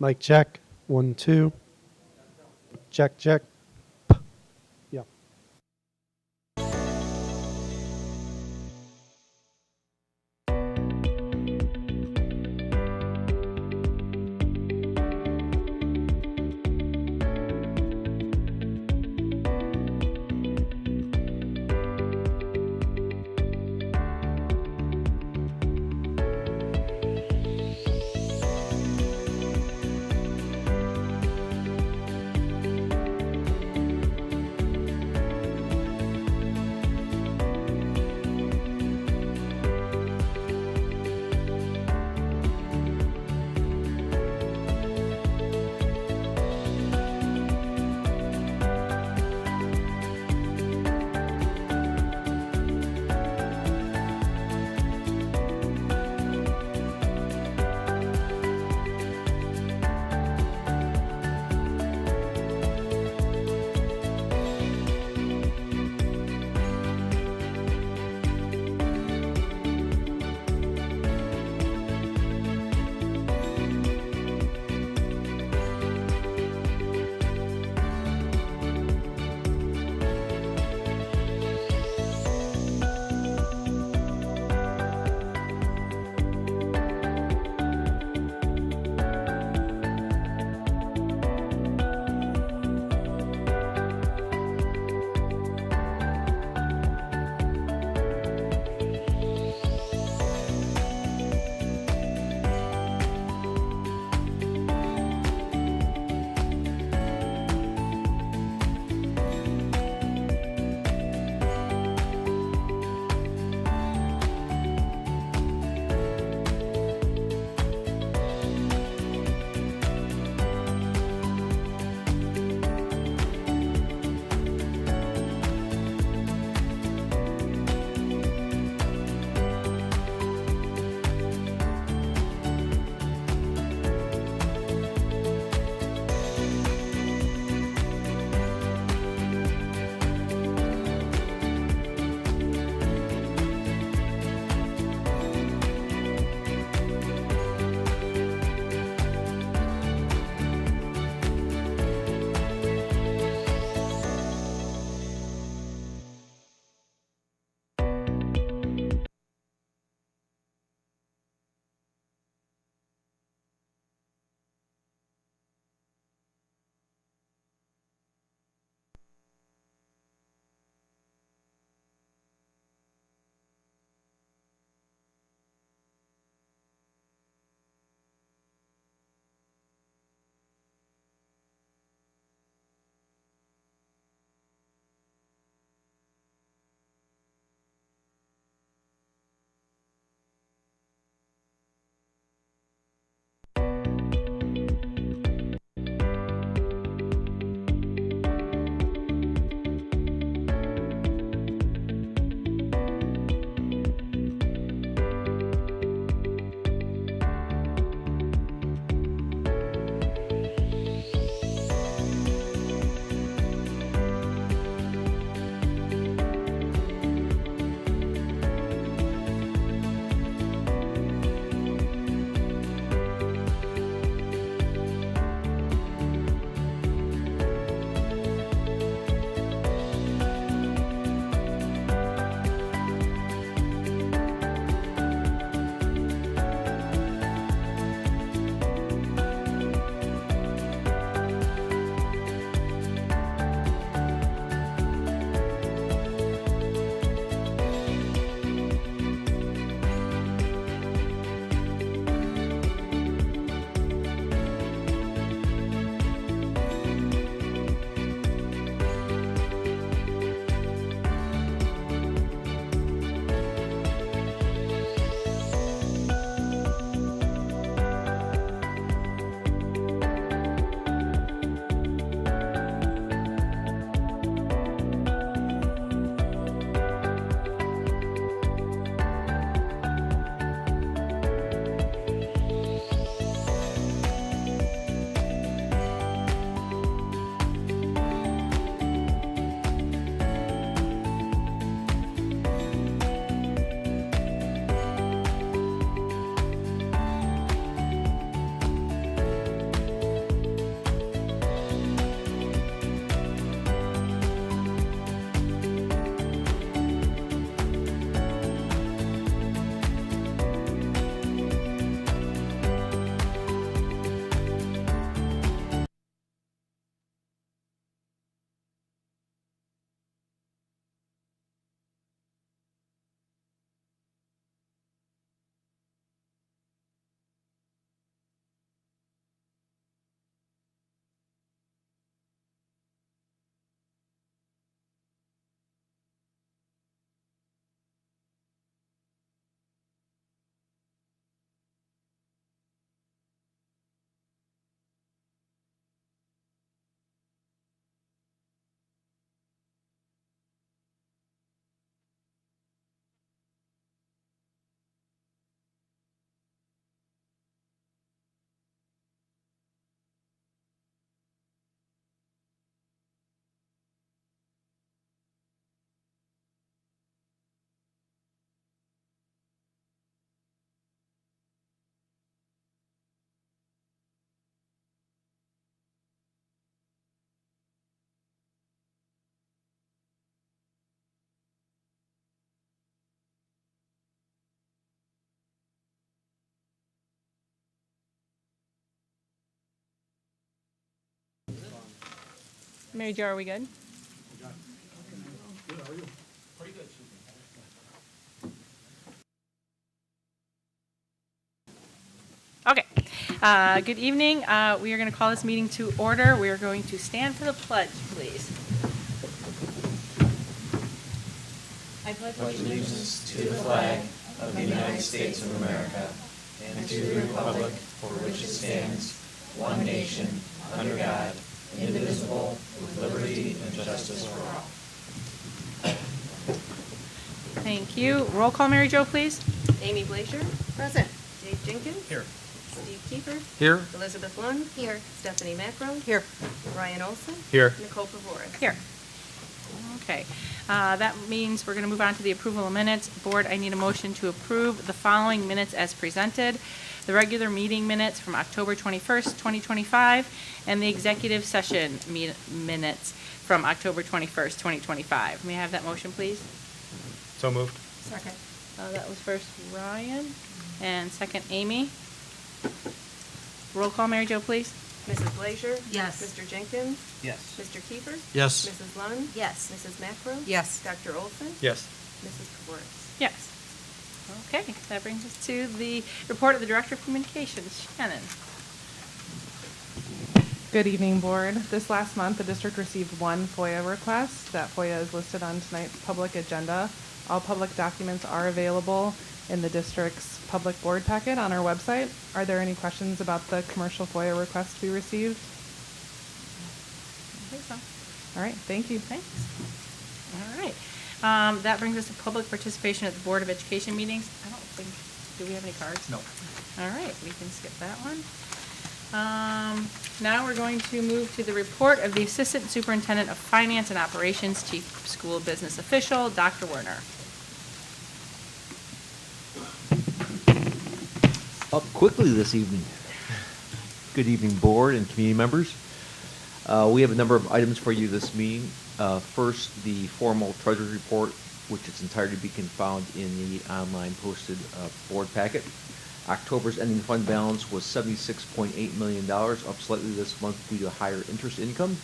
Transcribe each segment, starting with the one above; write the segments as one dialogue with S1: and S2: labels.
S1: Mic check. 1, 2. Check, check. Yeah.
S2: Mary Jo, are we good? Okay. Good evening. We are going to call this meeting to order. We are going to stand for the pledge, please. I pledge
S3: Allegiance to the flag of the United States of America and to the republic for which it stands, one nation, under God, indivisible, with liberty and justice for all.
S2: Thank you. Roll call, Mary Jo, please.
S4: Amy Blazer. Present. Dave Jenkins.
S3: Here.
S4: Steve Kiefer.
S3: Here.
S4: Elizabeth Lund. Here. Stephanie Macro.
S2: Here.
S4: Ryan Olson.
S3: Here.
S4: Nicole Pavoris.
S2: Here. Okay. That means we're going to move on to the approval of minutes. Board, I need a motion to approve the following minutes as presented. The regular meeting minutes from October 21st, 2025, and the executive session minutes from October 21st, 2025. May I have that motion, please?
S3: So moved.
S4: Second.
S2: That was first Ryan, and second Amy. Roll call, Mary Jo, please.
S4: Mrs. Blazer.
S5: Yes.
S4: Mr. Jenkins.
S3: Yes.
S4: Mr. Kiefer.
S3: Yes.
S4: Mrs. Lund.
S5: Yes.
S4: Mrs. Macro.
S5: Yes.
S4: Dr. Olson.
S3: Yes.
S4: Mrs. Pavoris.
S2: Yes. Okay, that brings us to the report of the Director of Communications, Shannon.
S6: Good evening, Board. This last month, the district received one FOIA request. That FOIA is listed on tonight's public agenda. All public documents are available in the district's public board packet on our website. Are there any questions about the commercial FOIA request we received?
S2: I think so.
S6: All right, thank you.
S2: Thanks. All right. That brings us to public participation at the Board of Education meetings. I don't think, do we have any cards?
S3: No.
S2: All right, we can skip that one. Now we're going to move to the report of the Assistant Superintendent of Finance and Operations, Chief School Business Official, Dr. Werner.
S7: Up quickly this evening. Good evening, board and community members. We have a number of items for you this meeting. First, the formal treasurer's report, which its entirety can be found in the online posted board packet. October's ending fund balance was $76.8 million, up slightly this month due to higher interest income.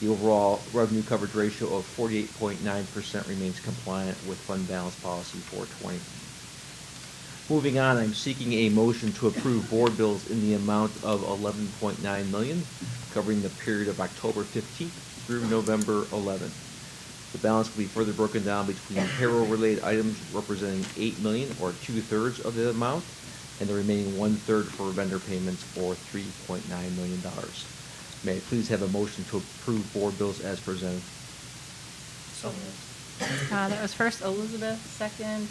S7: The overall revenue coverage ratio of 48.9% remains compliant with fund balance policy 420. Moving on, I'm seeking a motion to approve board bills in the amount of $11.9 million, covering the period of October 15th through November 11th. The balance will be further broken down between payroll-related items representing $8 million, or 2/3 of the amount, and the remaining 1/3 for vendor payments, or $3.9 million. May I please have a motion to approve board bills as presented?
S3: So moved.
S2: That was first Elizabeth, second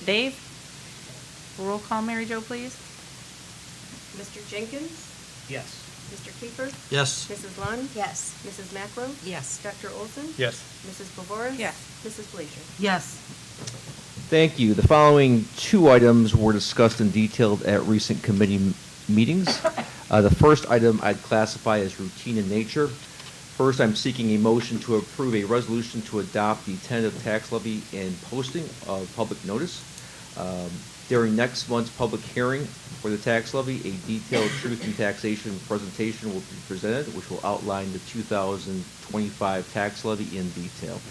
S2: Dave. Roll call, Mary Jo, please.
S4: Mr. Jenkins.
S3: Yes.
S4: Mr. Kiefer.
S3: Yes.
S4: Mrs. Lund.
S5: Yes.
S4: Mrs. Macro.
S5: Yes.
S4: Dr. Olson.
S3: Yes.
S4: Mrs. Pavoris.
S2: Yes.
S4: Mrs. Blazer.
S5: Yes.
S7: Thank you. The following two items were discussed and detailed at recent committee meetings. The first item I'd classify as routine in nature. First, I'm seeking a motion to approve a resolution to adopt the tentative tax levy and posting of public notice. During next month's public hearing for the tax levy, a detailed truth in taxation presentation will be presented, which will outline the 2025 tax levy in detail.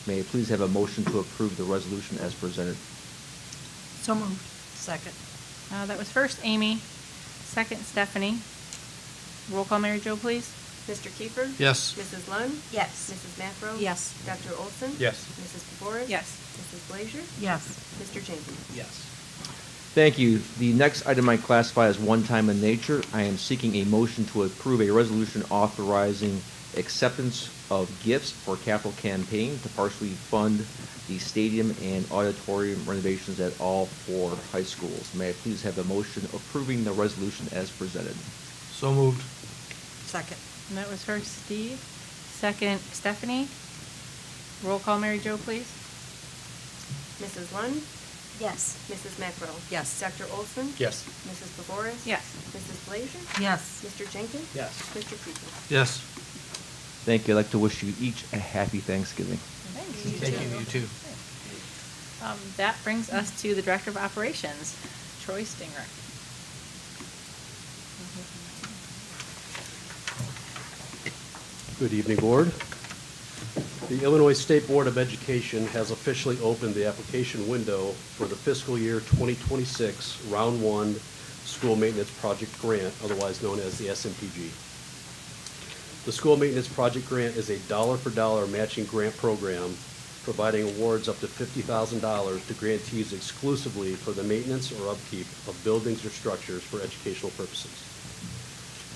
S7: May I please have a motion to approve the resolution as presented?
S5: So moved. Second.
S2: That was first Amy, second Stephanie. Roll call, Mary Jo, please.
S4: Mr. Kiefer.
S3: Yes.
S4: Mrs. Lund.
S5: Yes.
S4: Mrs. Macro.
S5: Yes.
S4: Dr. Olson.
S3: Yes.
S4: Mrs. Pavoris.
S2: Yes.
S4: Mrs. Blazer.
S5: Yes.
S4: Mr. Jenkins.
S3: Yes.
S7: Thank you. The next item I classify as one-time in nature. I am seeking a motion to approve a resolution authorizing acceptance of gifts for capital campaign to partially fund the stadium and auditorium renovations at all four high schools. May I please have a motion approving the resolution as presented?
S3: So moved.
S5: Second.
S2: And that was first Steve, second Stephanie. Roll call, Mary Jo, please.
S4: Mrs. Lund.
S5: Yes.
S4: Mrs. Macro.
S5: Yes.
S4: Dr. Olson.
S3: Yes.
S4: Mrs. Pavoris.
S2: Yes.
S4: Mrs. Blazer.
S5: Yes.
S4: Mr. Jenkins.
S3: Yes.
S4: Mr. Kiefer.
S3: Yes.
S7: Thank you. I'd like to wish you each a happy Thanksgiving.
S2: Thanks.
S3: Thank you, you too.
S2: That brings us to the Director of Operations, Troy Stinger.
S1: Good evening, Board.
S8: The Illinois State Board of Education has officially opened the application window for the fiscal year 2026 Round 1 School Maintenance Project Grant, otherwise known as the SMPG. The School Maintenance Project Grant is a dollar-for-dollar matching grant program providing awards up to $50,000 to grantees exclusively for the maintenance or upkeep of buildings or structures for educational purposes.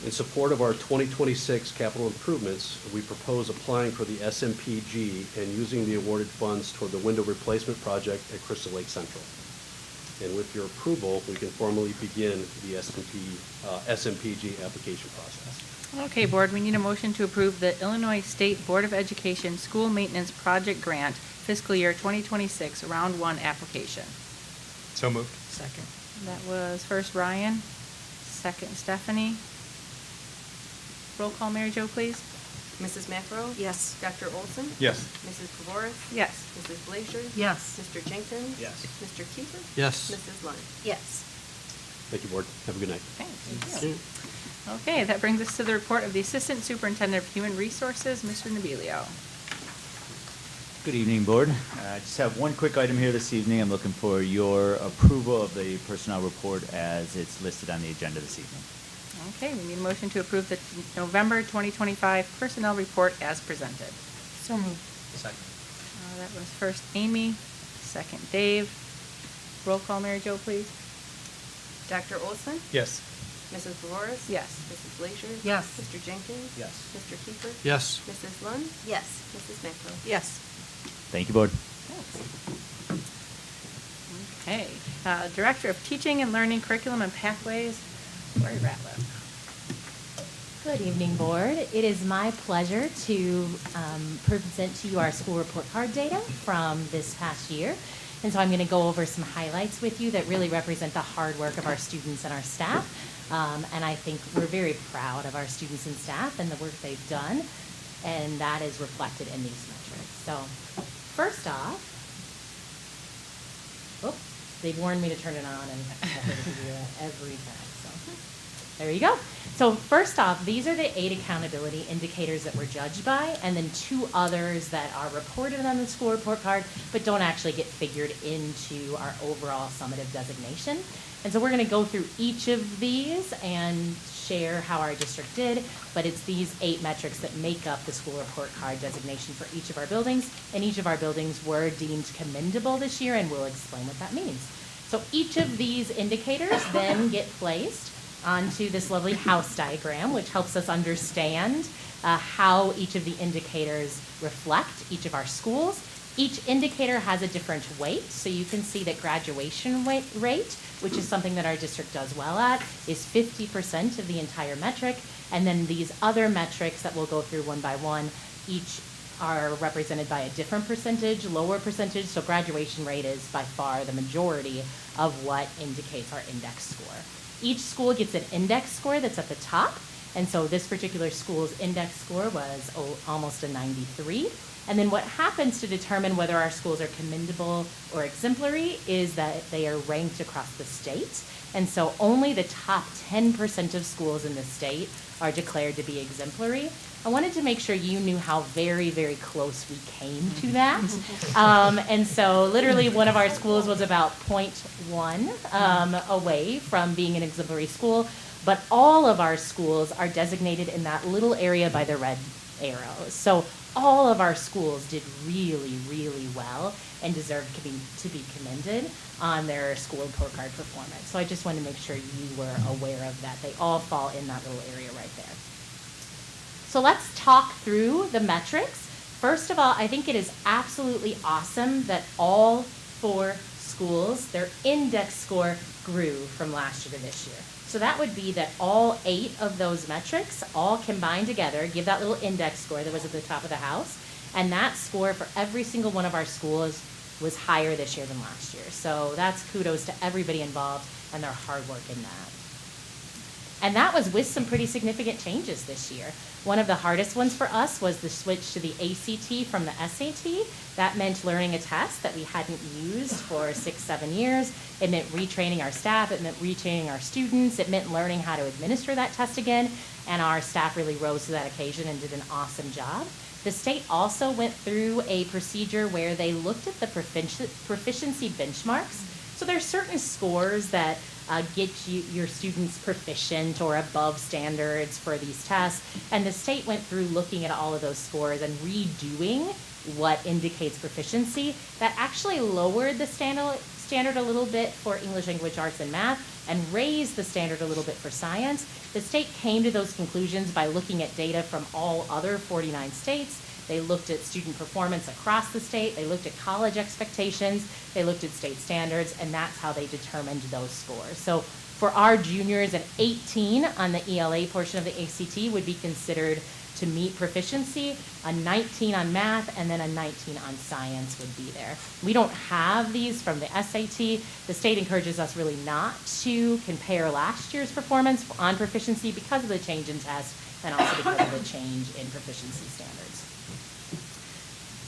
S8: In support of our 2026 capital improvements, we propose applying for the SMPG and using the awarded funds toward the window replacement project at Crystal Lake Central. And with your approval, we can formally begin the SMPG application process.
S2: Okay, Board, we need a motion to approve the Illinois State Board of Education School Maintenance Project Grant fiscal year 2026 Round 1 application.
S3: So moved.
S5: Second.
S2: That was first Ryan, second Stephanie. Roll call, Mary Jo, please.
S4: Mrs. McEnroe?
S5: Yes.
S4: Dr. Olson?
S3: Yes.
S4: Mrs. Pavoris?
S2: Yes.
S4: Mrs. Blazer?
S5: Yes.
S4: Mr. Jenkins?
S3: Yes.
S4: Mr. Kiefer?
S3: Yes.
S4: Mrs. Lund?
S5: Yes.
S8: Thank you, Board. Have a good night.
S2: Thank you. Okay, that brings us to the report of the Assistant Superintendent of Human Resources, Mr. Nobilio.
S9: Good evening, Board. I just have one quick item here this evening. I'm looking for your approval of the personnel report as it's listed on the agenda this evening.
S2: Okay, we need a motion to approve the November 2025 personnel report as presented.
S5: So moved.
S3: Second.
S2: That was first Amy, second Dave. Roll call, Mary Jo, please.
S4: Dr. Olson?
S3: Yes.
S4: Mrs. Pavoris?
S2: Yes.
S4: Mrs. Blazer?
S5: Yes.
S4: Mr. Jenkins?
S3: Yes.
S4: Mr. Kiefer?
S3: Yes.
S4: Mrs. Lund?
S5: Yes.
S4: Mrs. McEnroe?
S5: Yes.
S9: Thank you, Board.
S2: Okay, Director of Teaching and Learning Curriculum and Pathways, Lori Ratliff.
S10: Good evening, Board. It is my pleasure to present to you our school report card data from this past year. And so I'm going to go over some highlights with you that really represent the hard work of our students and our staff. And I think we're very proud of our students and staff and the work they've done. And that is reflected in these metrics. So first off, they've warned me to turn it on and I have to do that every time. So there you go. So first off, these are the 8 accountability indicators that we're judged by, and then 2 others that are reported on the school report card, but don't actually get figured into our overall summative designation. And so we're going to go through each of these and share how our district did, but it's these 8 metrics that make up the school report card designation for each of our buildings, and each of our buildings were deemed commendable this year, and we'll explain what that means. So each of these indicators then get placed onto this lovely house diagram, which helps us understand how each of the indicators reflect each of our schools. Each indicator has a different weight, so you can see that graduation rate, which is something that our district does well at, is 50% of the entire metric, and then these other metrics that we'll go through one by one, each are represented by a different percentage, lower percentage, so graduation rate is by far the majority of what indicates our index score. Each school gets an index score that's at the top, and so this particular school's index score was almost a 93. And then what happens to determine whether our schools are commendable or exemplary is that they are ranked across the state. And so only the top 10% of schools in the state are declared to be exemplary. I wanted to make sure you knew how very, very close we came to that. And so literally one of our schools was about 0.1 away from being an exemplary school, but all of our schools are designated in that little area by the red arrows. So all of our schools did really, really well and deserve to be commended on their school report card performance. So I just wanted to make sure you were aware of that. They all fall in that little area right there. So let's talk through the metrics. First of all, I think it is absolutely awesome that all 4 schools, their index score grew from last year to this year. So that would be that all 8 of those metrics all combined together give that little index score that was at the top of the house. And that score for every single one of our schools was higher this year than last year. So that's kudos to everybody involved and their hard work in that. And that was with some pretty significant changes this year. One of the hardest ones for us was the switch to the ACT from the SAT. That meant learning a test that we hadn't used for 6-7 years. It meant retraining our staff. It meant retraining our students. It meant learning how to administer that test again. And our staff really rose to that occasion and did an awesome job. The state also went through a procedure where they looked at the proficiency benchmarks. So there's certain scores that get your students proficient or above standards for these tests. And the state went through looking at all of those scores and redoing what indicates proficiency. That actually lowered the standard a little bit for English language arts and math and raised the standard a little bit for science. The state came to those conclusions by looking at data from all other 49 states. They looked at student performance across the state. They looked at college expectations. They looked at state standards, and that's how they determined those scores. So for our juniors, an 18 on the ELA portion of the ACT would be considered to meet proficiency, a 19 on math, and then a 19 on science would be there. We don't have these from the SAT. The state encourages us really not to compare last year's performance on proficiency because of the change in test and also because of the change in proficiency standards.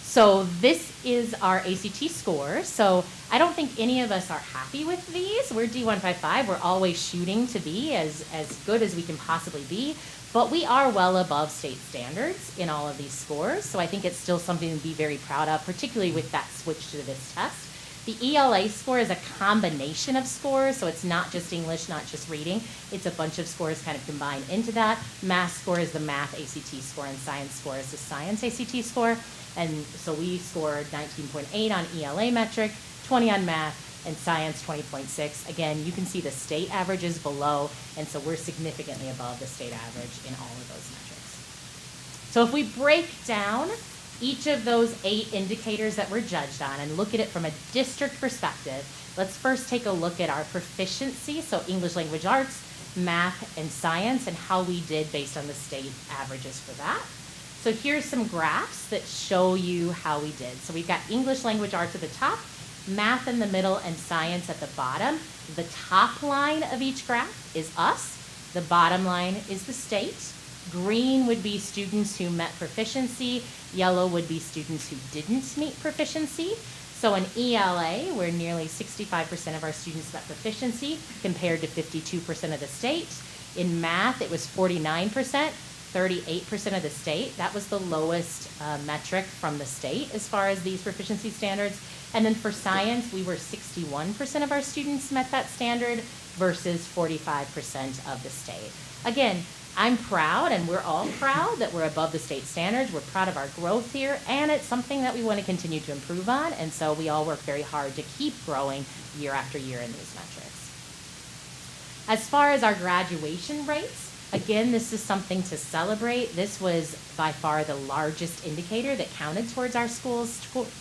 S10: So this is our ACT score. So I don't think any of us are happy with these. We're D155. We're always shooting to be as good as we can possibly be. But we are well above state standards in all of these scores. So I think it's still something to be very proud of, particularly with that switch to this test. The ELA score is a combination of scores, so it's not just English, not just reading. It's a bunch of scores kind of combined into that. Math score is the math ACT score, and science score is the science ACT score. And so we scored 19.8 on ELA metric, 20 on math, and science 20.6. Again, you can see the state averages below, and so we're significantly above the state average in all of those metrics. So if we break down each of those 8 indicators that we're judged on and look at it from a district perspective, let's first take a look at our proficiency, so English language arts, math, and science, and how we did based on the state averages for that. So here's some graphs that show you how we did. So we've got English language arts at the top, math in the middle, and science at the bottom. The top line of each graph is us. The bottom line is the state. Green would be students who met proficiency. Yellow would be students who didn't meet proficiency. So in ELA, where nearly 65% of our students met proficiency compared to 52% of the state. In math, it was 49%. 38% of the state. That was the lowest metric from the state as far as these proficiency standards. And then for science, we were 61% of our students met that standard versus 45% of the state. Again, I'm proud, and we're all proud that we're above the state standards. We're proud of our growth here, and it's something that we want to continue to improve on, and so we all work very hard to keep growing year after year in these metrics. As far as our graduation rates, again, this is something to celebrate. This was by far the largest indicator that counted towards our school's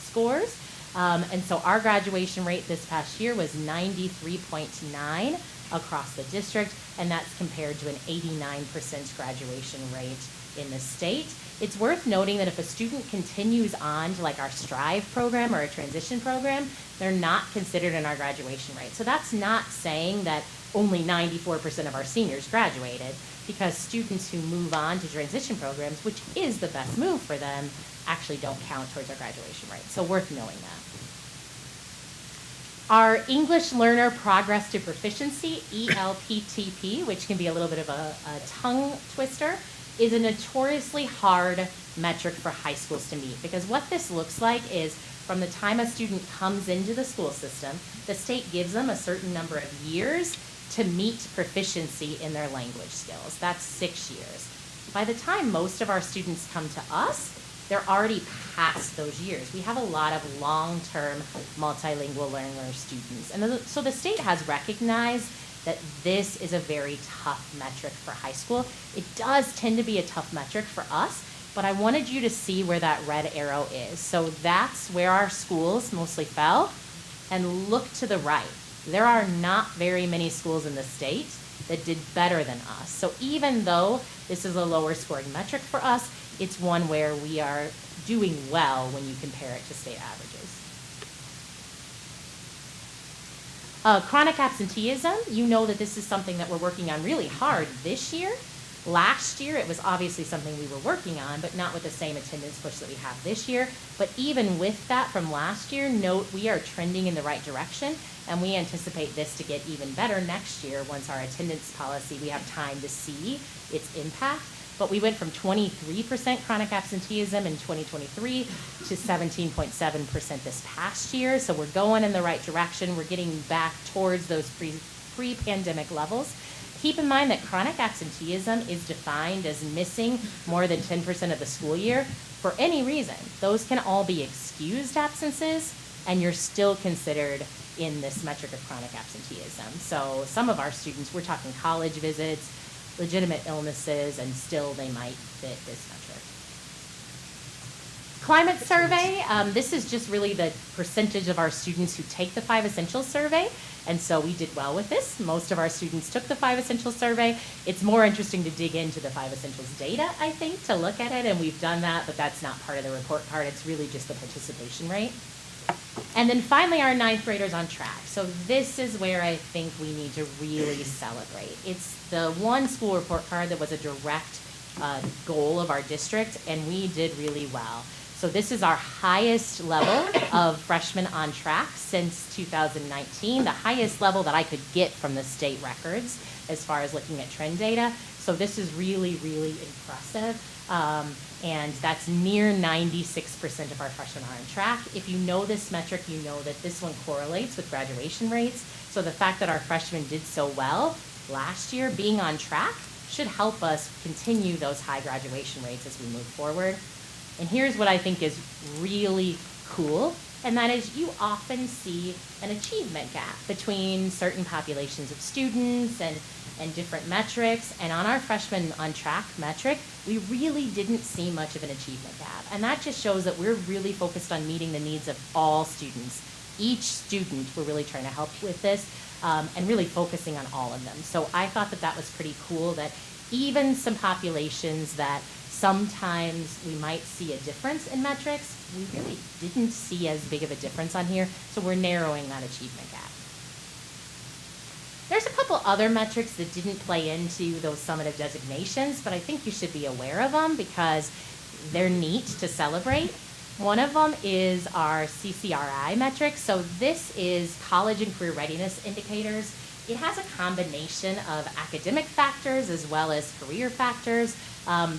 S10: scores. And so our graduation rate this past year was 93.9 across the district, and that's compared to an 89% graduation rate in the state. It's worth noting that if a student continues on to like our Strive program or a transition program, they're not considered in our graduation rate. So that's not saying that only 94% of our seniors graduated, because students who move on to transition programs, which is the best move for them, actually don't count towards our graduation rate. So worth knowing that. Our English Learner Progress to Proficiency, ELPTP, which can be a little bit of a tongue twister, is a notoriously hard metric for high schools to meet, because what this looks like is from the time a student comes into the school system, the state gives them a certain number of years to meet proficiency in their language skills. That's 6 years. By the time most of our students come to us, they're already past those years. We have a lot of long-term multilingual learner students. And so the state has recognized that this is a very tough metric for high school. It does tend to be a tough metric for us, but I wanted you to see where that red arrow is. So that's where our schools mostly fell. And look to the right. There are not very many schools in the state that did better than us. So even though this is a lower scoring metric for us, it's one where we are doing well when you compare it to state averages. Chronic absenteeism, you know that this is something that we're working on really hard this year. Last year, it was obviously something we were working on, but not with the same attendance push that we have this year. But even with that from last year, note we are trending in the right direction, and we anticipate this to get even better next year once our attendance policy, we have time to see its impact. But we went from 23% chronic absenteeism in 2023 to 17.7% this past year. So we're going in the right direction. We're getting back towards those pre-pandemic levels. Keep in mind that chronic absenteeism is defined as missing more than 10% of the school year for any reason. Those can all be excused absences, and you're still considered in this metric of chronic absenteeism. So some of our students, we're talking college visits, legitimate illnesses, and still they might fit this metric. Climate survey, this is just really the percentage of our students who take the 5 Essentials survey. And so we did well with this. Most of our students took the 5 Essentials survey. It's more interesting to dig into the 5 Essentials data, I think, to look at it, and we've done that, but that's not part of the report card. It's really just the participation rate. And then finally, our 9th graders on track. So this is where I think we need to really celebrate. It's the one school report card that was a direct goal of our district, and we did really well. So this is our highest level of freshmen on track since 2019, the highest level that I could get from the state records as far as looking at trend data. So this is really, really impressive. And that's near 96% of our freshmen are on track. If you know this metric, you know that this one correlates with graduation rates. So the fact that our freshmen did so well last year, being on track, should help us continue those high graduation rates as we move forward. And here's what I think is really cool, and that is you often see an achievement gap between certain populations of students and different metrics. And on our freshman on track metric, we really didn't see much of an achievement gap. And that just shows that we're really focused on meeting the needs of all students. Each student, we're really trying to help with this, and really focusing on all of them. So I thought that that was pretty cool, that even some populations that sometimes we might see a difference in metrics, we really didn't see as big of a difference on here, so we're narrowing that achievement gap. There's a couple other metrics that didn't play into those summative designations, but I think you should be aware of them because they're neat to celebrate. One of them is our CCRI metric. So this is college and career readiness indicators. It has a combination of academic factors as well as career factors.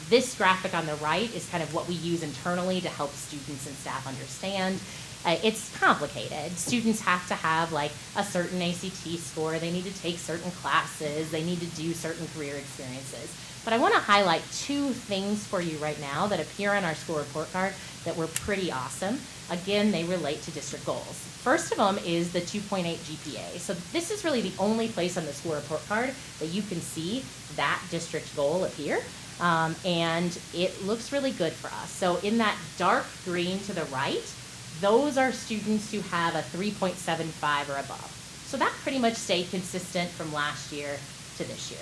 S10: This graphic on the right is kind of what we use internally to help students and staff understand. It's complicated. Students have to have like a certain ACT score. They need to take certain classes. They need to do certain career experiences. But I want to highlight 2 things for you right now that appear on our school report card that were pretty awesome. Again, they relate to district goals. First of them is the 2.8 GPA. So this is really the only place on the school report card that you can see that district goal appear. And it looks really good for us. So in that dark green to the right, those are students who have a 3.75 or above. So that pretty much stayed consistent from last year to this year.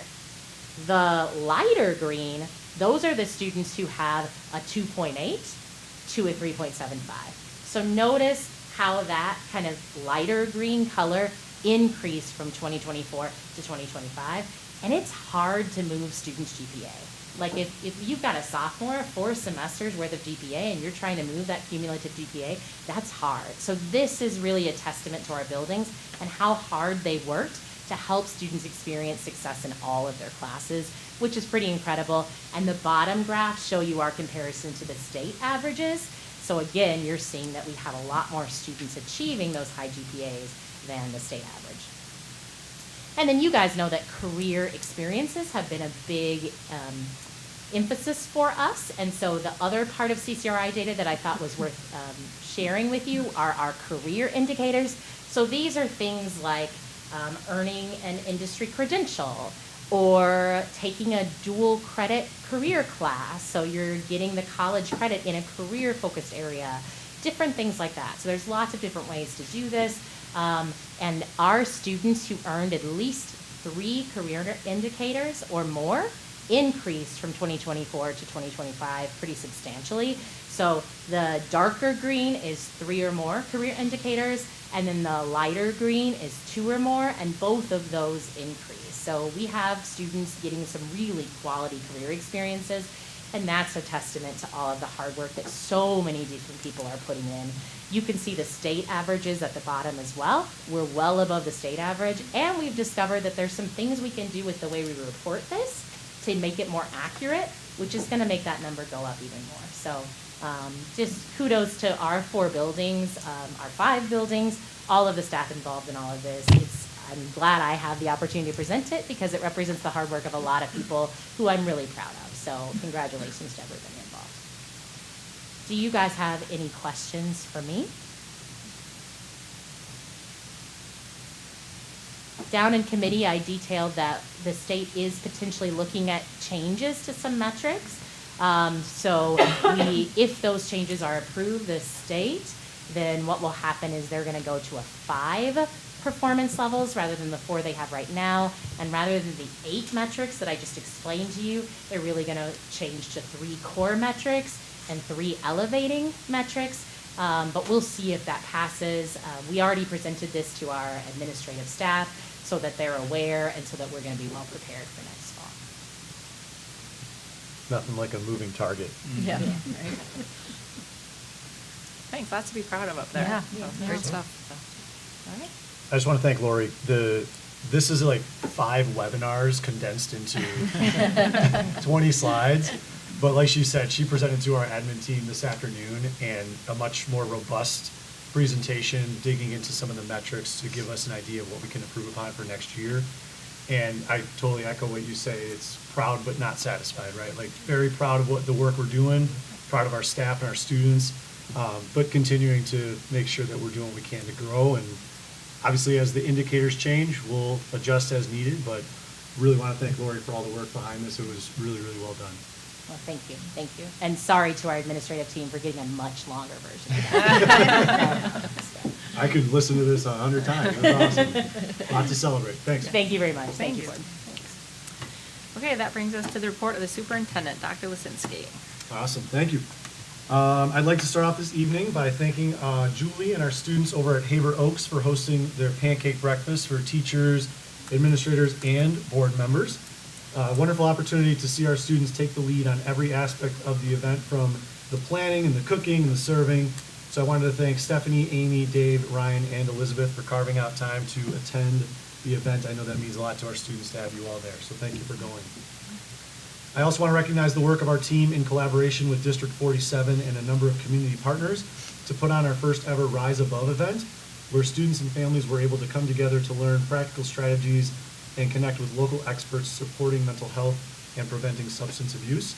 S10: The lighter green, those are the students who have a 2.8 to a 3.75. So notice how that kind of lighter green color increased from 2024 to 2025. And it's hard to move students' GPA. Like if you've got a sophomore, 4 semesters worth of GPA, and you're trying to move that cumulative GPA, that's hard. So this is really a testament to our buildings and how hard they worked to help students experience success in all of their classes, which is pretty incredible. And the bottom graphs show you our comparison to the state averages. So again, you're seeing that we have a lot more students achieving those high GPAs than the state average. And then you guys know that career experiences have been a big emphasis for us. And so the other part of CCRI data that I thought was worth sharing with you are our career indicators. So these are things like earning an industry credential or taking a dual credit career class. So you're getting the college credit in a career focused area, different things like that. So there's lots of different ways to do this. And our students who earned at least 3 career indicators or more increased from 2024 to 2025 pretty substantially. So the darker green is 3 or more career indicators, And then the lighter green is 2 or more, and both of those increase. So we have students getting some really quality career experiences, and that's a testament to all of the hard work that so many different people are putting in. You can see the state averages at the bottom as well. We're well above the state average, and we've discovered that there's some things we can do with the way we report this to make it more accurate, which is gonna make that number go up even more. So just kudos to our 4 buildings, our 5 buildings, all of the staff involved in all of this. I'm glad I have the opportunity to present it because it represents the hard work of a lot of people who I'm really proud of. So congratulations to everybody involved. Do you guys have any questions for me? Down in committee, I detailed that the state is potentially looking at changes to some metrics. If those changes are approved, the state, then what will happen is they're gonna go to a 5 performance levels rather than the 4 they have right now. And rather than the 8 metrics that I just explained to you, they're really gonna change to 3 core metrics and 3 elevating metrics. But we'll see if that passes. We already presented this to our administrative staff so that they're aware and so that we're gonna be well prepared for next fall.
S11: Nothing like a moving target.
S2: Yeah. Thanks, lots to be proud of up there.
S5: Yeah,
S2: So,
S5: yeah.
S2: Great stuff. All right.
S11: I just want to thank Lori. This is like 5 webinars condensed into 20 slides. But like she said, she presented to our admin team this afternoon and a much more robust presentation, digging into some of the metrics to give us an idea of what we can improve upon for next year. And I totally echo what you say. It's proud but not satisfied, right? Like very proud of what the work we're doing, proud of our staff and our students, but continuing to make sure that we're doing what we can to grow. And obviously, as the indicators change, we'll adjust as needed, but really want to thank Lori for all the work behind this. It was really, really well done.
S10: Well, thank you. And sorry to our administrative team for getting a much longer version of that.
S11: I could listen to this 100 times. That's awesome. Lot to celebrate. Thanks.
S10: Thank you very much.
S2: Thank you.
S10: Board.
S2: Thanks. Okay, that brings us to the report of the superintendent, Dr. Lisinski.
S11: Awesome. Thank you. I'd like to start off this evening by thanking Julie and our students over at Haber Oaks for hosting their pancake breakfast for teachers, administrators, and board members. Wonderful opportunity to see our students take the lead on every aspect of the event, from the planning and the cooking and the serving. So I wanted to thank Stephanie, Amy, Dave, Ryan, and Elizabeth for carving out time to attend the event. I know that means a lot to our students to have you all there, so thank you for going. I also want to recognize the work of our team in collaboration with District 47 and a number of community partners to put on our first ever Rise Above event, where students and families were able to come together to learn practical strategies and connect with local experts supporting mental health and preventing substance abuse.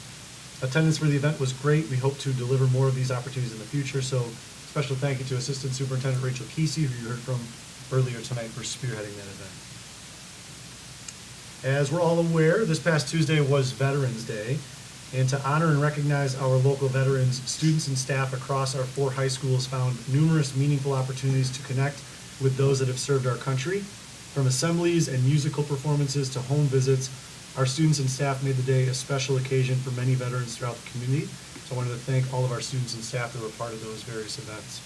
S11: Attendance for the event was great. We hope to deliver more of these opportunities in the future, so special thank you to Assistant Superintendent Rachel Kesey, who you heard from earlier tonight, for spearheading that event. As we're all aware, this past Tuesday was Veterans Day, and to honor and recognize our local veterans, students and staff across our 4 high schools found numerous meaningful opportunities to connect with those that have served our country. From assemblies and musical performances to home visits, our students and staff made the day a special occasion for many veterans throughout the community. So I wanted to thank all of our students and staff that were part of those various events.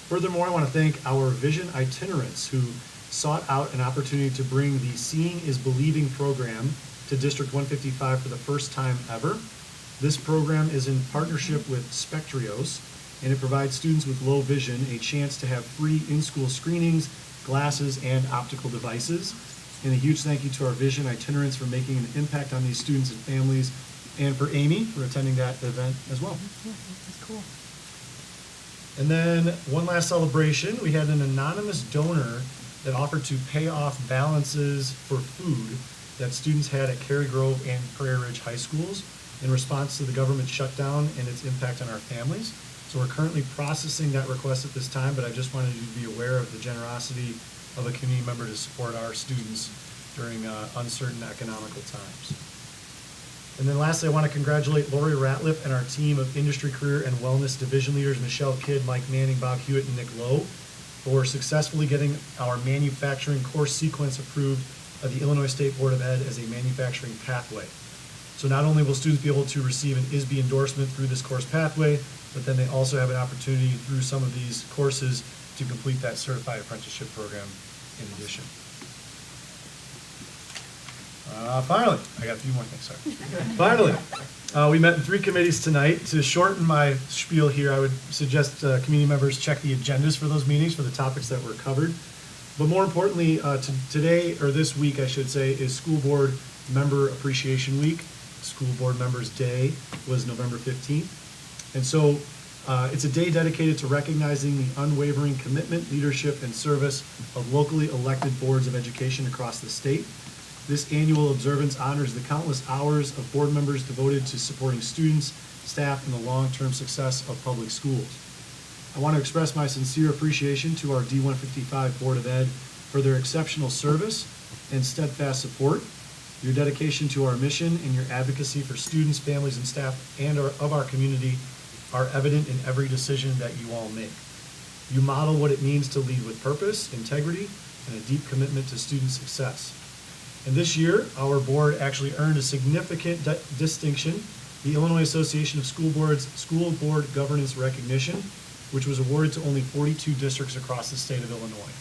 S11: Furthermore, I want to thank our Vision itinerants who sought out an opportunity to bring the Seeing is Believing program to District 155 for the first time ever. This program is in partnership with Spectrios, and it provides students with low vision a chance to have free in-school screenings, glasses, and optical devices. And a huge thank you to our Vision itinerants for making an impact on these students and families, and for Amy for attending that event as well.
S2: Yeah, that's cool.
S11: And then one last celebration. We had an anonymous donor that offered to pay off balances for food that students had at Cary Grove and Prairie Ridge High Schools in response to the government shutdown and its impact on our families. So we're currently processing that request at this time, but I just wanted you to be aware of the generosity of a community member to support our students during uncertain economical times. And then lastly, I want to congratulate Lori Ratliff and our team of Industry, Career, and Wellness Division Leaders, Michelle Kidd, Mike Manning, Bob Hewitt, and Nick Lowe, for successfully getting our manufacturing course sequence approved by the Illinois State Board of Ed as a manufacturing pathway. So not only will students be able to receive an ISB endorsement through this course pathway, but then they also have an opportunity through some of these courses to complete that certified apprenticeship program in addition. Finally, I got a few more things, sorry. Finally, we met in 3 committees tonight. To shorten my spiel here, I would suggest community members check the agendas for those meetings for the topics that were covered. But more importantly, today, or this week, I should say, is School Board Member Appreciation Week. School Board Members Day was November 15th. And so it's a day dedicated to recognizing the unwavering commitment, leadership, and service of locally elected boards of education across the state. This annual observance honors the countless hours of board members devoted to supporting students, staff, and the long-term success of public schools. I want to express my sincere appreciation to our D155 Board of Ed for their exceptional service and steadfast support. Your dedication to our mission and your advocacy for students, families, and staff of our community are evident in every decision that you all make. You model what it means to lead with purpose, integrity, and a deep commitment to student success. And this year, our board actually earned a significant distinction, the Illinois Association of School Boards School Board Governance Recognition, which was awarded to only 42 districts across the state of Illinois.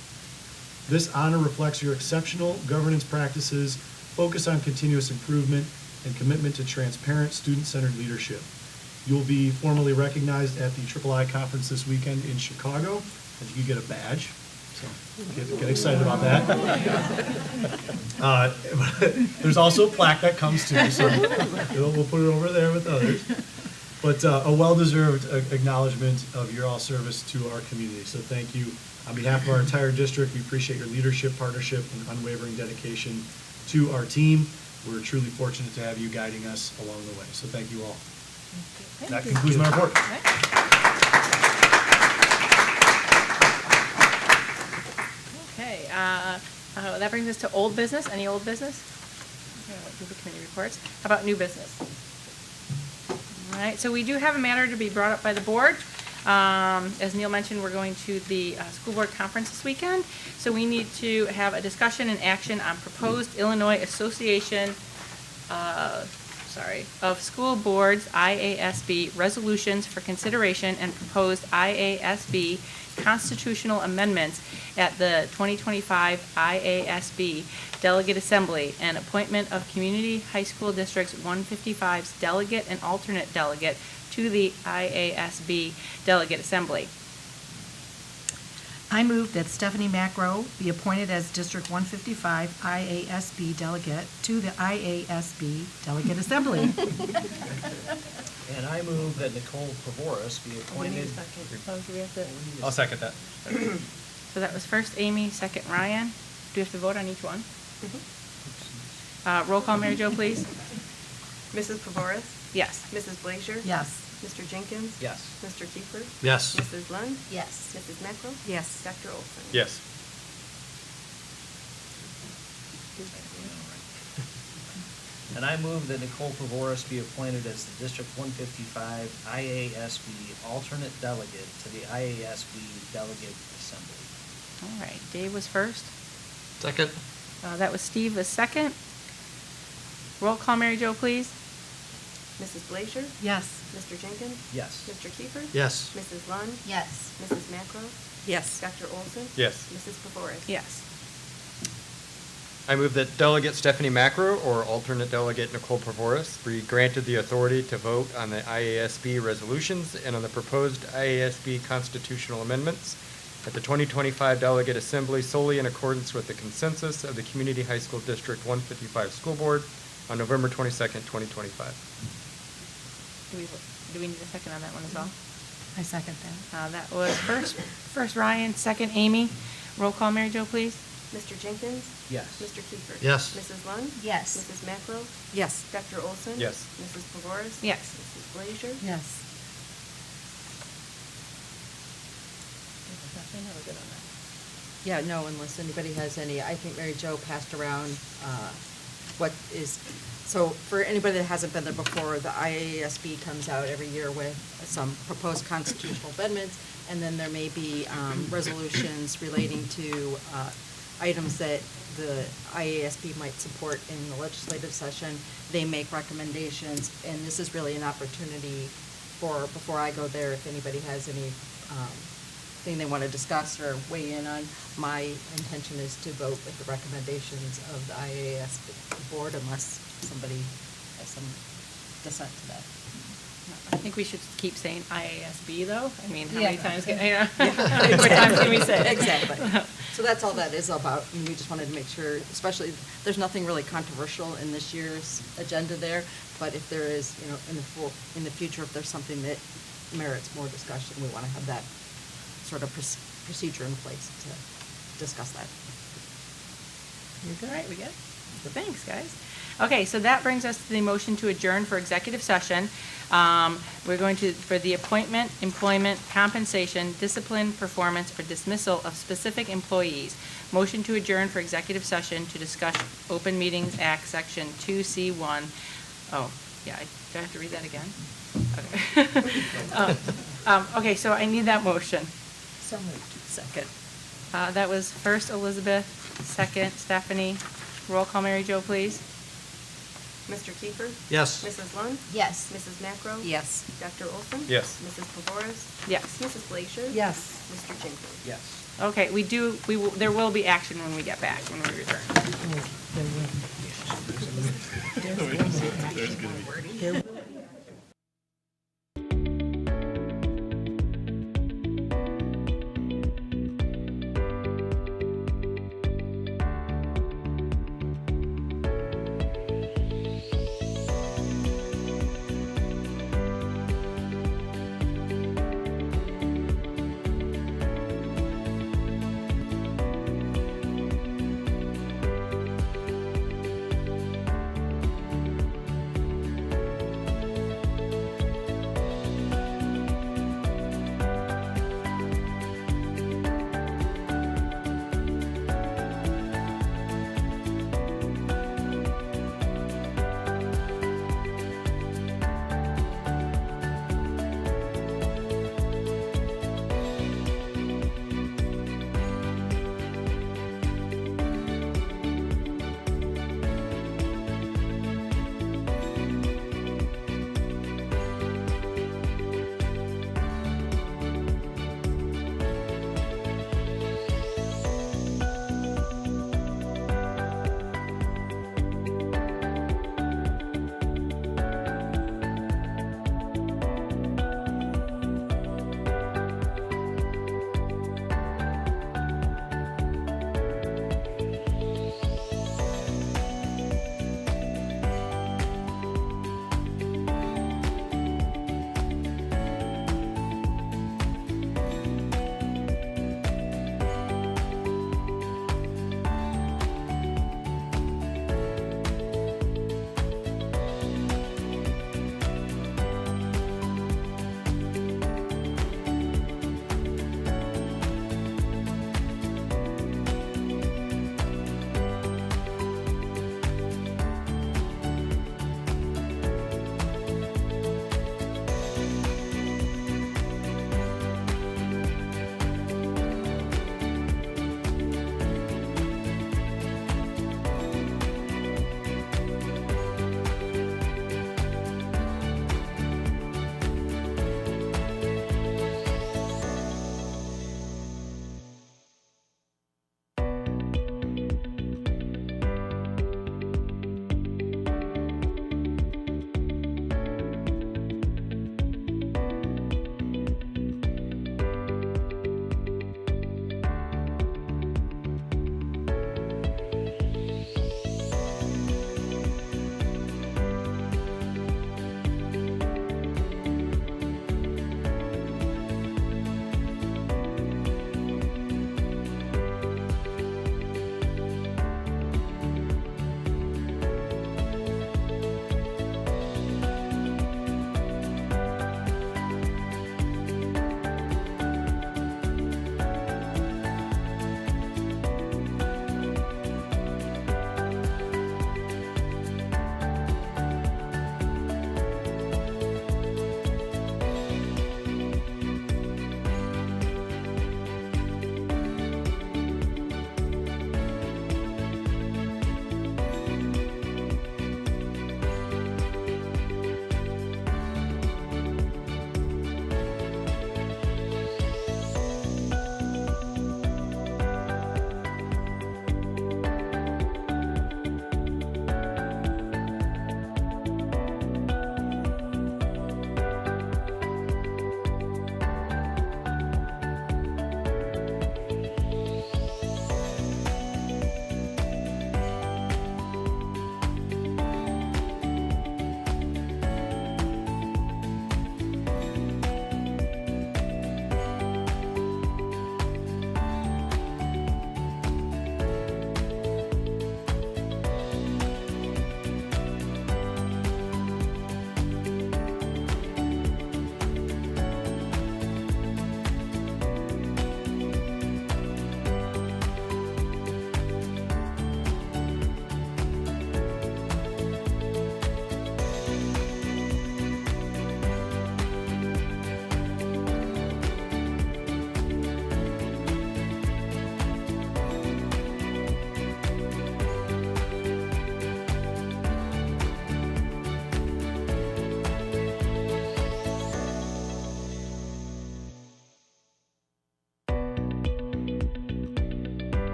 S11: This honor reflects your exceptional governance practices, focus on continuous improvement, and commitment to transparent, student-centered leadership. You will be formally recognized at the III Conference this weekend in Chicago, and you get a badge. So get excited about that. There's also a plaque that comes too, so we'll put it over there with others. But a well-deserved acknowledgement of your all service to our community. So thank you. On behalf of our entire district, we appreciate your leadership, partnership, and unwavering dedication to our team. We're truly fortunate to have you guiding us along the way. So thank you all. That concludes my report.
S2: Okay, that brings us to old business. Any old business? Do the committee reports. How about new business? All right, so we do have a matter to be brought up by the board. As Neil mentioned, we're going to the school board conference this weekend. So we need to have a discussion and action on proposed Illinois Association of School Boards, IASB, resolutions for consideration and proposed IASB constitutional amendments at the 2025 IASB Delegate Assembly and appointment of Community High School Districts 155's delegate and alternate delegate to the IASB Delegate Assembly.
S5: I move that Stephanie Macro be appointed as District 155 IASB delegate to the IASB Delegate Assembly.
S3: And I move that Nicole Pavoris be appointed.
S2: I'll
S3: second that.
S2: So that was first Amy, second Ryan. Do we have to vote on each one? Roll call, Mary Jo, please.
S4: Mrs. Pavoris?
S2: Yes.
S4: Mrs. Blazier?
S5: Yes.
S4: Mr. Jenkins?
S3: Yes.
S4: Mr. Kiefer?
S11: Yes.
S4: Mrs. Lund?
S5: Yes.
S4: Mrs. Macro?
S5: Yes.
S4: Dr. Olson?
S11: Yes.
S3: And I move that Nicole Pavoris be appointed as the District 155 IASB alternate delegate to the IASB Delegate Assembly.
S2: All right, Dave was first.
S11: Second.
S2: That was Steve was second. Roll call, Mary Jo, please.
S4: Mrs. Blazier?
S5: Yes.
S4: Mr. Jenkins?
S3: Yes.
S4: Mr. Kiefer?
S11: Yes.
S4: Mrs. Lund?
S5: Yes.
S4: Mrs. Macro?
S5: Yes.
S4: Dr. Olson?
S11: Yes.
S4: Mrs. Pavoris?
S2: Yes.
S12: I move that Delegate Stephanie Macro or alternate delegate Nicole Pavoris be granted the authority to vote on the IASB resolutions and on the proposed IASB constitutional amendments at the 2025 Delegate Assembly solely in accordance with the consensus of the Community High School District 155 School Board on November 22nd, 2025.
S2: Do we need a second on that one as well?
S5: I second that.
S2: That was first Ryan, second Amy. Roll call, Mary Jo, please.
S4: Mr. Jenkins?
S3: Yes.
S4: Mr. Kiefer?
S11: Yes.
S4: Mrs. Lund?
S5: Yes.
S4: Mrs. Macro?
S5: Yes.
S4: Dr. Olson?
S12: Yes.
S4: Mrs. Pavoris?
S2: Yes.
S4: Mrs. Blazier?
S5: Yes.
S13: Yeah, no, unless anybody has any, I think Mary Jo passed around what is, so for anybody that hasn't been there before, the IASB comes out every year with some proposed constitutional amendments, and then there may be resolutions relating to items that the IASB might support in the legislative session. They make recommendations, and this is really an opportunity for, before I go there, if anybody has any anything they want to discuss or weigh in on. My intention is to vote with the recommendations of the IAS board unless somebody has some dissent to that.
S2: I think we should keep saying IASB, though. I mean, how
S13: Yeah.
S2: many times can, you know,
S13: Yeah,
S2: how many more times can we say it?
S13: Exactly. So that's all that is about, and we just wanted to make sure, especially, there's nothing really controversial in this year's agenda there, but if there is, you know, in the future, if there's something that merits more discussion, we want to have that sort of procedure in place to discuss that.
S2: You're good. All right, we good? So thanks, guys. Okay, so that brings us to the motion to adjourn for executive session. We're going to, for the appointment, employment, compensation, discipline, performance, or dismissal of specific employees. Motion to adjourn for executive session to discuss Open Meetings Act, Section 2C1. Oh, yeah, do I have to read that again? Okay. Okay, so I need that motion.
S13: So moved.
S2: Second. That was first Elizabeth, second Stephanie. Roll call, Mary Jo, please.
S4: Mr. Kiefer?
S12: Yes.
S4: Mrs. Lund?
S13: Yes.
S4: Mrs. Macro?
S13: Yes.
S4: Dr. Olson?
S12: Yes.
S4: Mrs. Pavoris?
S2: Yes.
S4: Mrs. Fleischer?
S5: Yes.
S4: Mr. Jenkins?
S12: Yes.
S2: Okay, there will be action when we get back, when we return.
S5: There will be.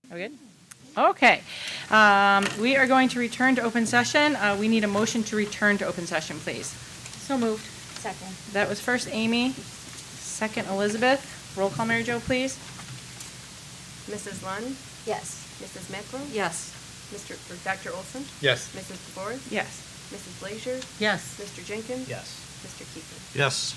S2: Are we good? Okay. We are going to return to open session. We need a motion to return to open session, please.
S10: So moved. Second.
S2: That was first Amy, second Elizabeth. Roll call, Mary Jo, please.
S4: Mrs. Lund?
S10: Yes.
S4: Mrs. Macro?
S13: Yes.
S4: Dr. Olson?
S12: Yes.
S4: Mrs. DeVore?
S2: Yes.
S4: Mrs. Blazer?
S5: Yes.
S4: Mr. Jenkins?
S8: Yes.
S4: Mr. Kiefer?
S11: Yes.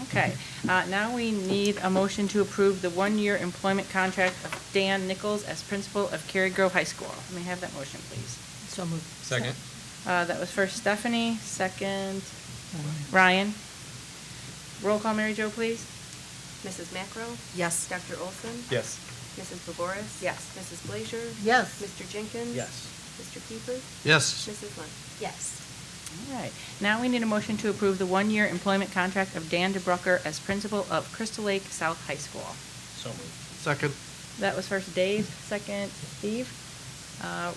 S2: Okay. Now we need a motion to approve the one-year employment contract of Dan Nichols as principal of Cary Grove High School. May I have that motion, please?
S5: So moved.
S12: Second.
S2: That was first Stephanie, second Ryan. Roll call, Mary Jo, please.
S4: Mrs. Macro?
S13: Yes.
S4: Dr. Olson?
S12: Yes.
S4: Mrs. DeVore?
S2: Yes.
S4: Mrs. Blazer?
S5: Yes.
S4: Mr. Jenkins?
S8: Yes.
S4: Mr. Kiefer?
S11: Yes.
S4: Mrs. Lund?
S10: Yes.
S2: All right. Now we need a motion to approve the one-year employment contract of Dan DeBrucker as principal of Crystal Lake South High School.
S8: So moved.
S11: Second.
S2: That was first Dave, second Steve.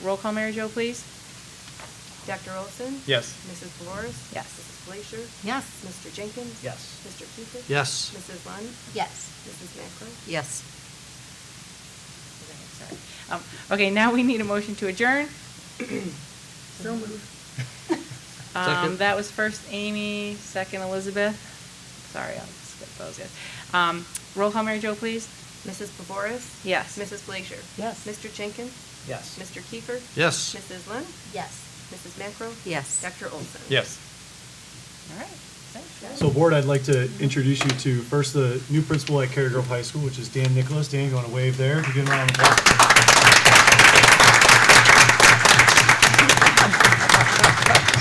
S2: Roll call, Mary Jo, please.
S4: Dr. Olson?
S12: Yes.
S4: Mrs. DeVore?
S2: Yes.
S4: Mrs. Blazer?
S5: Yes.
S4: Mr. Jenkins?
S8: Yes.
S4: Mr. Kiefer?
S11: Yes.
S4: Mrs. Lund?
S10: Yes.
S4: Mrs. Macro?
S13: Yes.
S2: Sorry. Okay, now we need a motion to adjourn.
S5: So moved.
S11: Second.
S2: That was first Amy, second Elizabeth. Sorry, I'll skip those guys. Roll call, Mary Jo, please.
S4: Mrs. DeVore?
S2: Yes.
S4: Mrs. Blazer?
S5: Yes.
S4: Mr. Jenkins?
S8: Yes.
S4: Mr. Kiefer?
S11: Yes.
S4: Mrs. Lund?
S10: Yes.
S4: Mrs. Macro?
S13: Yes.
S4: Dr. Olson?
S12: Yes.
S2: All right. Thanks, guys.
S11: So, Board, I'd like to introduce you to first the new principal at Cary Grove High School, which is Dan Nicholas. Dan, you want to wave there? Give him a round of applause.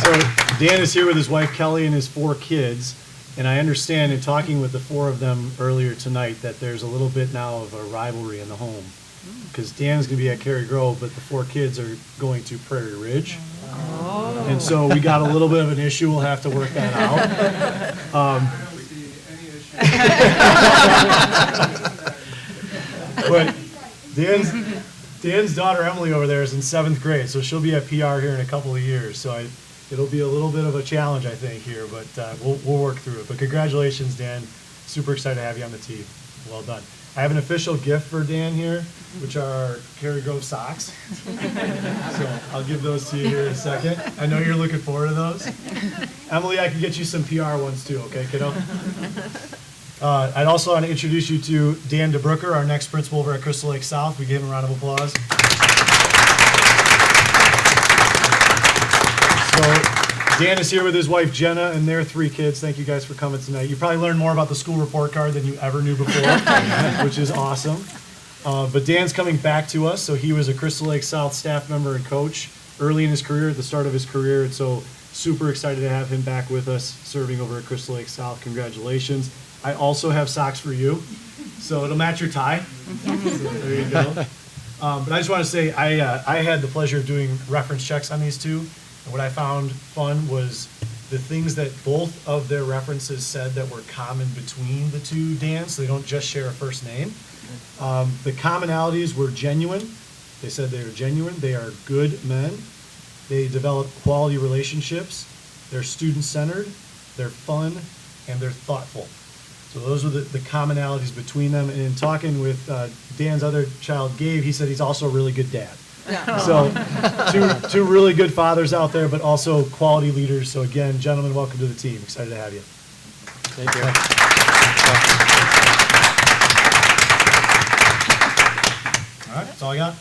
S11: So, Dan is here with his wife Kelly and his 4 kids, and I understand in talking with the 4 of them earlier tonight that there's a little bit now of a rivalry in the home. Because Dan's going to be at Cary Grove, but the 4 kids are going to Prairie Ridge. And so we got a little bit of an issue. We'll have to work that out. But Dan's daughter Emily over there is in 7th grade, so she'll be at PR here in a couple of years. So it'll be a little bit of a challenge, I think, here, but we'll work through it. But congratulations, Dan. Super excited to have you on the team. Well done. I have an official gift for Dan here, which are Cary Grove socks. So I'll give those to you here in a second. I know you're looking forward to those. Emily, I can get you some PR ones too, okay, kiddo? I'd also want to introduce you to Dan DeBrucker, our next principal over at Crystal Lake South. We give him a round of applause. So Dan is here with his wife Jenna and their 3 kids. Thank you guys for coming tonight. You probably learned more about the school report card than you ever knew before, which is awesome. But Dan's coming back to us. So he was a Crystal Lake South staff member and coach early in his career, at the start of his career. And so super excited to have him back with us, serving over at Crystal Lake South. Congratulations. I also have socks for you, so it'll match your tie. So there you go. But I just want to say I had the pleasure of doing reference checks on these 2. And what I found fun was the things that both of their references said that were common between the 2 Dans. They don't just share a first name. The commonalities were genuine. They said they are genuine. They are good men. They develop quality relationships. They're student-centered. They're fun. And they're thoughtful. So those were the commonalities between them. And in talking with Dan's other child, Gabe, he said he's also a really good dad. So two really good fathers out there, but also quality leaders. So again, gentlemen, welcome to the team. Excited to have you.
S12: Thank you.
S11: All right, that's all I got.